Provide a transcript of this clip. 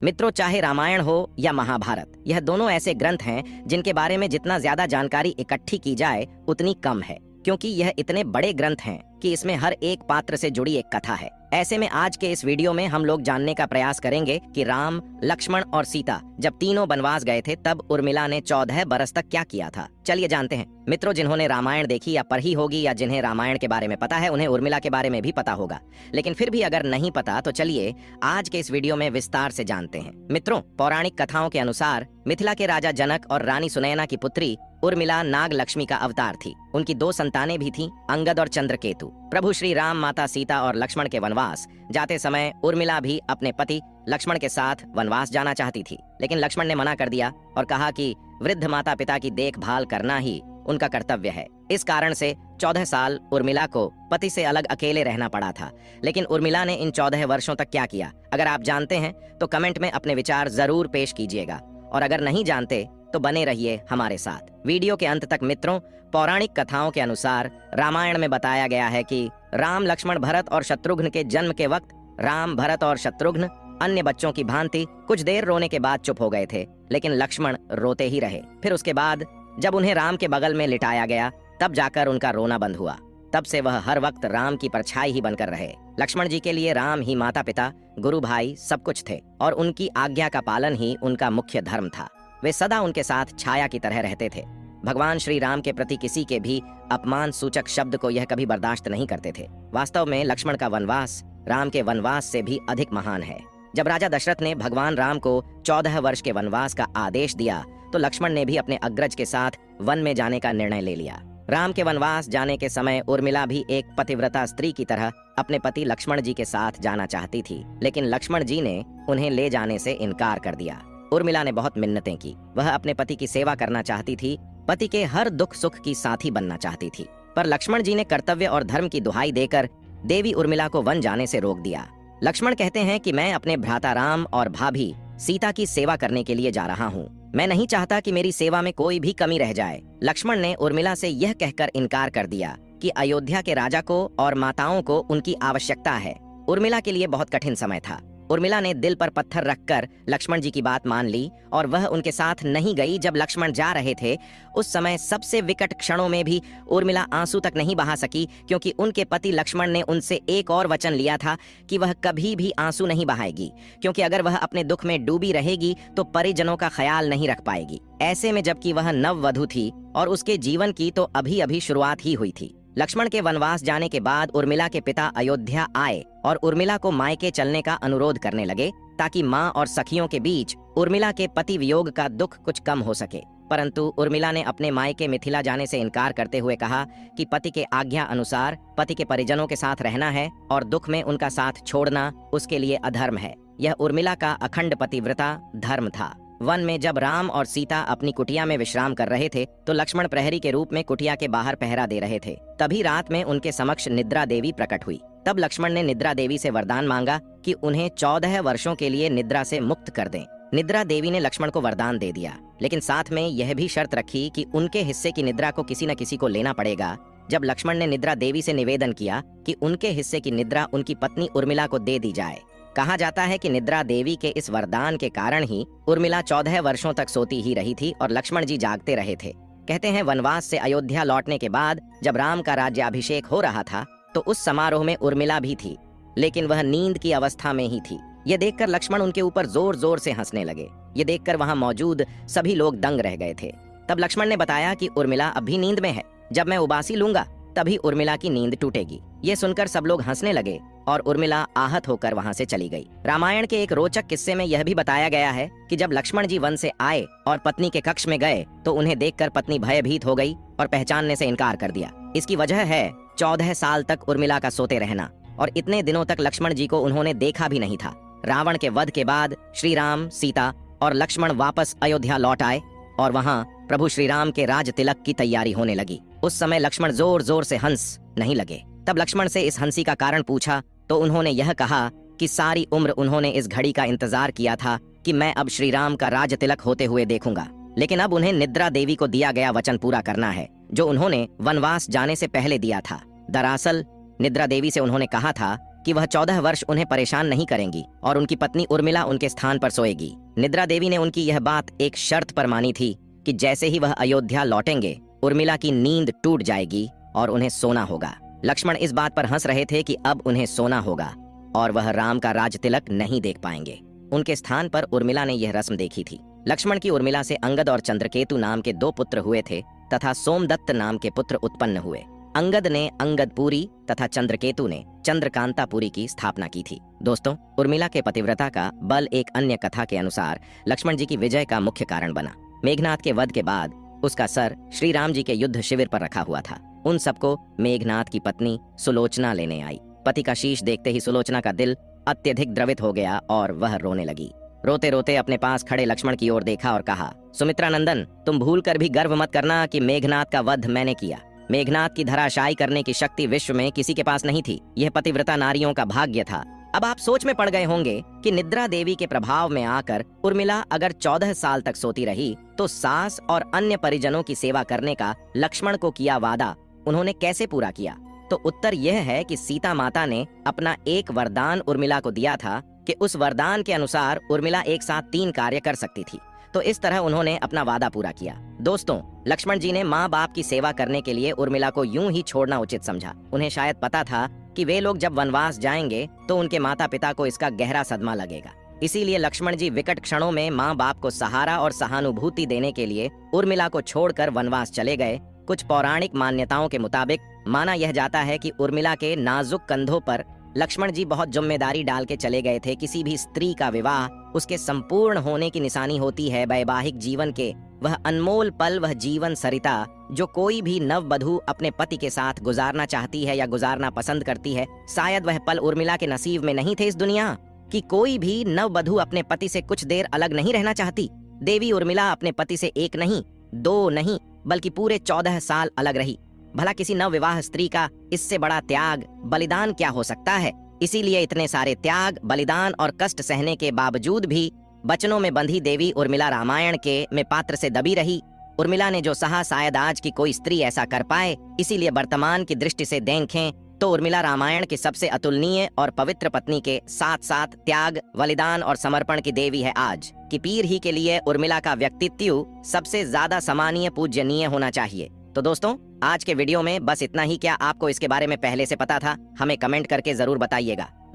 मित्रों, चाहे रामायण हो या महाभारत, यह दोनों ऐसे ग्रंथ हैं जिनके बारे में जितना ज्यादा जानकारी इकट्ठी की जाए उतनी कम है, क्योंकि यह इतने बड़े ग्रंथ हैं कि इसमें हर एक पात्र से जुड़ी एक कथा है। ऐसे में आज के इस वीडियो में हम लोग जानने का प्रयास करेंगे कि राम, लक्ष्मण और सीता जब तीनों वनवास गए थे तब उर्मिला ने 14 बरस तक क्या किया था। चलिए जानते हैं। मित्रों, जिन्होंने रामायण देखी या पढ़ी होगी या जिन्हें रामायण के बारे में पता है उन्हें उर्मिला के बारे में भी पता होगा, लेकिन फिर भी अगर नहीं पता तो चलिए आज के इस वीडियो में विस्तार से जानते हैं। मित्रों, पौराणिक कथाओं के अनुसार मिथिला के राजा जनक और रानी सुनैना की पुत्री उर्मिला नाग लक्ष्मी का अवतार थी। उनकी 2 संतानें भी थीं, अंगद और चंद्रकेतु। प्रभु श्री राम, माता सीता और लक्ष्मण के वनवास जाते समय उर्मिला भी अपने पति लक्ष्मण के साथ वनवास जाना चाहती थी, लेकिन लक्ष्मण ने मना कर दिया और कहा कि वृद्ध माता पिता की देखभाल करना ही उनका कर्तव्य है। इस कारण से 14 साल उर्मिला को पति से अलग अकेले रहना पड़ा था। लेकिन उर्मिला ने इन 14 वर्षों तक क्या किया? अगर आप जानते हैं तो कमेंट में अपने विचार जरूर पेश कीजिएगा, और अगर नहीं जानते तो बने रहिए हमारे साथ वीडियो के अंत तक। मित्रों, पौराणिक कथाओं के अनुसार रामायण में बताया गया है कि राम, लक्ष्मण, भरत और शत्रुघ्न के जन्म के वक्त राम, भरत और शत्रुघ्न अन्य बच्चों की भांति कुछ देर रोने के बाद चुप हो गए थे, लेकिन लक्ष्मण रोते ही रहे। फिर उसके बाद जब उन्हें राम के बगल में लिटाया गया तब जाकर उनका रोना बंद हुआ। तब से वह हर वक्त राम की परछाई ही बनकर रहे। लक्ष्मण जी के लिए राम ही माता पिता, गुरु भाई सब कुछ थे और उनकी आज्ञा का पालन ही उनका मुख्य धर्म था। वे सदा उनके साथ छाया की तरह रहते थे। भगवान श्री राम के प्रति किसी के भी अपमान सूचक शब्द को यह कभी बर्दाश्त नहीं करते थे। वास्तव में लक्ष्मण का वनवास राम के वनवास से भी अधिक महान है। जब राजा दशरथ ने भगवान राम को 14 वर्ष के वनवास का आदेश दिया तो लक्ष्मण ने भी अपने अग्रज के साथ वन में जाने का निर्णय ले लिया। राम के वनवास जाने के समय उर्मिला भी एक पतिव्रता स्त्री की तरह अपने पति लक्ष्मण जी के साथ जाना चाहती थी, लेकिन लक्ष्मण जी ने उन्हें ले जाने से इनकार कर दिया। उर्मिला ने बहुत मिन्नतें की। वह अपने पति की सेवा करना चाहती थी, पति के हर दुख सुख की साथी बनना चाहती थी, पर लक्ष्मण जी ने कर्तव्य और धर्म की दुहाई देकर देवी उर्मिला को वन जाने से रोक दिया। लक्ष्मण कहते हैं कि मैं अपने भ्राता राम और भाभी सीता की सेवा करने के लिए जा रहा हूँ। मैं नहीं चाहता कि मेरी सेवा में कोई भी कमी रह जाए। लक्ष्मण ने उर्मिला से यह कहकर इनकार कर दिया कि अयोध्या के राजा को और माताओं को उनकी आवश्यकता है। उर्मिला के लिए बहुत कठिन समय था। उर्मिला ने दिल पर पत्थर रखकर लक्ष्मण जी की बात मान ली और वह उनके साथ नहीं गई। जब लक्ष्मण जा रहे थे उस समय सबसे विकट क्षणों में भी उर्मिला आंसू तक नहीं बहा सकी, क्योंकि उनके पति लक्ष्मण ने उनसे एक और वचन लिया था कि वह कभी भी आंसू नहीं बहाएगी, क्योंकि अगर वह अपने दुख में डूबी रहेगी तो परिजनों का ख्याल नहीं रख पाएगी। ऐसे में जबकि वह नववधू थी और उसके जीवन की तो अभी अभी शुरुआत ही हुई थी। लक्ष्मण के वनवास जाने के बाद उर्मिला के पिता अयोध्या आए और उर्मिला को मायके चलने का अनुरोध करने लगे ताकि माँ और सखियों के बीच उर्मिला के पति वियोग का दुख कुछ कम हो सके। परंतु उर्मिला ने अपने मायके मिथिला जाने से इनकार करते हुए कहा कि पति के आज्ञा अनुसार पति के परिजनों के साथ रहना है और दुख में उनका साथ छोड़ना उसके लिए अधर्म है। यह उर्मिला का अखंड पतिव्रता धर्म था। वन में जब राम और सीता अपनी कुटिया में विश्राम कर रहे थे तो लक्ष्मण प्रहरी के रूप में कुटिया के बाहर पहरा दे रहे थे। तभी रात में उनके समक्ष निद्रा देवी प्रकट हुई। तब लक्ष्मण ने निद्रा देवी से वरदान मांगा कि उन्हें 14 वर्षों के लिए निद्रा से मुक्त कर दें। निद्रा देवी ने लक्ष्मण को वरदान दे दिया, लेकिन साथ में यह भी शर्त रखी कि उनके हिस्से की निद्रा को किसी न किसी को लेना पड़ेगा। जब लक्ष्मण ने निद्रा देवी से निवेदन किया कि उनके हिस्से की निद्रा उनकी पत्नी उर्मिला को दे दी जाए। कहा जाता है कि निद्रा देवी के इस वरदान के कारण ही उर्मिला 14 वर्षों तक सोती ही रही थी और लक्ष्मण जी जागते रहे थे। कहते हैं वनवास से अयोध्या लौटने के बाद जब राम का राज्याभिषेक हो रहा था तो उस समारोह में उर्मिला भी थी, लेकिन वह नींद की अवस्था में ही थी। ये देखकर लक्ष्मण उनके ऊपर जोर जोर से हंसने लगे। ये देखकर वहां मौजूद सभी लोग दंग रह गए थे। तब लक्ष्मण ने बताया कि उर्मिला अभी नींद में है, जब मैं उबासी लूंगा तभी उर्मिला की नींद टूटेगी। ये सुनकर सब लोग हंसने लगे और उर्मिला आहत होकर वहां से चली गई। रामायण के एक रोचक किस्से में यह भी बताया गया है कि जब लक्ष्मण जी वन से आए और पत्नी के कक्ष में गए तो उन्हें देखकर पत्नी भयभीत हो गई और पहचानने से इनकार कर दिया। इसकी वजह है 14 साल तक उर्मिला का सोते रहना, और इतने दिनों तक लक्ष्मण जी को उन्होंने देखा भी नहीं था। रावण के वध के बाद श्री राम, सीता और लक्ष्मण वापस अयोध्या लौट आए और वहाँ प्रभु श्री राम के राज तिलक की तैयारी होने लगी। उस समय लक्ष्मण जोर जोर से हंस नहीं लगे। तब लक्ष्मण से इस हंसी का कारण पूछा तो उन्होंने यह कहा कि सारी उम्र उन्होंने इस घड़ी का इंतजार किया था कि मैं अब श्री राम का राज तिलक होते हुए देखूंगा, लेकिन अब उन्हें निद्रा देवी को दिया गया वचन पूरा करना है जो उन्होंने वनवास जाने से पहले दिया था। दरअसल निद्रा देवी से उन्होंने कहा था कि वह 14 वर्ष उन्हें परेशान नहीं करेंगी और उनकी पत्नी उर्मिला उनके स्थान पर सोएगी। निद्रा देवी ने उनकी यह बात एक शर्त पर मानी थी कि जैसे ही वह अयोध्या लौटेंगे उर्मिला की नींद टूट जाएगी और उन्हें सोना होगा। लक्ष्मण इस बात पर हंस रहे थे कि अब उन्हें सोना होगा और वह राम का राज तिलक नहीं देख पाएंगे। उनके स्थान पर उर्मिला ने यह रस्म देखी थी। लक्ष्मण की उर्मिला से अंगद और चंद्रकेतु नाम के 2 पुत्र हुए थे तथा सोमदत्त नाम के पुत्र उत्पन्न हुए। अंगद ने अंगदपुरी तथा चंद्रकेतु ने चंद्रकांतापुरी की स्थापना की थी। दोस्तों, उर्मिला के पतिव्रता का बल एक अन्य कथा के अनुसार लक्ष्मण जी की विजय का मुख्य कारण बना। मेघनाद के वध के बाद उसका सर श्री राम जी के युद्ध शिविर पर रखा हुआ था। उन सबको मेघनाद की पत्नी सुलोचना लेने आई। पति का शीश देखते ही सुलोचना का दिल अत्यधिक द्रवित हो गया और वह रोने लगी। रोते रोते अपने पास खड़े लक्ष्मण की ओर देखा और कहा, सुमित्रा नंदन, तुम भूल कर भी गर्व मत करना कि मेघनाद का वध मैंने किया। मेघनाद की धराशायी करने की शक्ति विश्व में किसी के पास नहीं थी। यह पतिव्रता नारियों का भाग्य था। अब आप सोच में पड़ गए होंगे कि निद्रा देवी के प्रभाव में आकर उर्मिला अगर 14 साल तक सोती रही तो सास और अन्य परिजनों की सेवा करने का लक्ष्मण को किया वादा उन्होंने कैसे पूरा किया? तो उत्तर यह है कि सीता माता ने अपना एक वरदान उर्मिला को दिया था कि उस वरदान के अनुसार उर्मिला एक साथ 3 कार्य कर सकती थी। तो इस तरह उन्होंने अपना वादा पूरा किया। दोस्तों, लक्ष्मण जी ने माँ बाप की सेवा करने के लिए उर्मिला को यूं ही छोड़ना उचित समझा। उन्हें शायद पता था कि वे लोग जब वनवास जाएंगे तो उनके माता पिता को इसका गहरा सदमा लगेगा। इसीलिए लक्ष्मण जी विकट क्षणों में माँ बाप को सहारा और सहानुभूति देने के लिए उर्मिला को छोड़कर वनवास चले गए। कुछ पौराणिक मान्यताओं के मुताबिक माना यह जाता है कि उर्मिला के नाजुक कंधों पर लक्ष्मण जी बहुत जिम्मेदारी डाल के चले गए थे। किसी भी स्त्री का विवाह उसके संपूर्ण होने की निशानी होती है। वैवाहिक जीवन के वह अनमोल पल, वह जीवन सरिता जो कोई भी नववधू अपने पति के साथ गुजारना चाहती है या गुजारना पसंद करती है, शायद वह पल उर्मिला के नसीब में नहीं थे इस दुनिया कि कोई भी नववधू अपने पति से कुछ देर अलग नहीं रहना चाहती। देवी उर्मिला अपने पति से 1 नहीं 2 नहीं बल्कि पूरे 14 साल अलग रही। भला किसी नवविवाह स्त्री का इससे बड़ा त्याग बलिदान क्या हो सकता है? इसीलिए इतने सारे त्याग, बलिदान और कष्ट सहने के बावजूद भी बचनों में बंधी देवी उर्मिला रामायण के में पात्र से दबी रही। उर्मिला ने जो सहा शायद आज की कोई स्त्री ऐसा कर पाए। इसीलिए वर्तमान की दृष्टि से देखें तो उर्मिला रामायण की सबसे अतुलनीय और पवित्र पत्नी के साथ साथ त्याग, बलिदान और समर्पण की देवी है। आज की पीढ़ी ही के लिए उर्मिला का व्यक्तित्व सबसे ज्यादा सम्मानीय, पूज्यनीय होना चाहिए। तो दोस्तों, आज के वीडियो में बस इतना ही। क्या आपको इसके बारे में पहले से पता था? हमें कमेंट करके जरूर बताइएगा।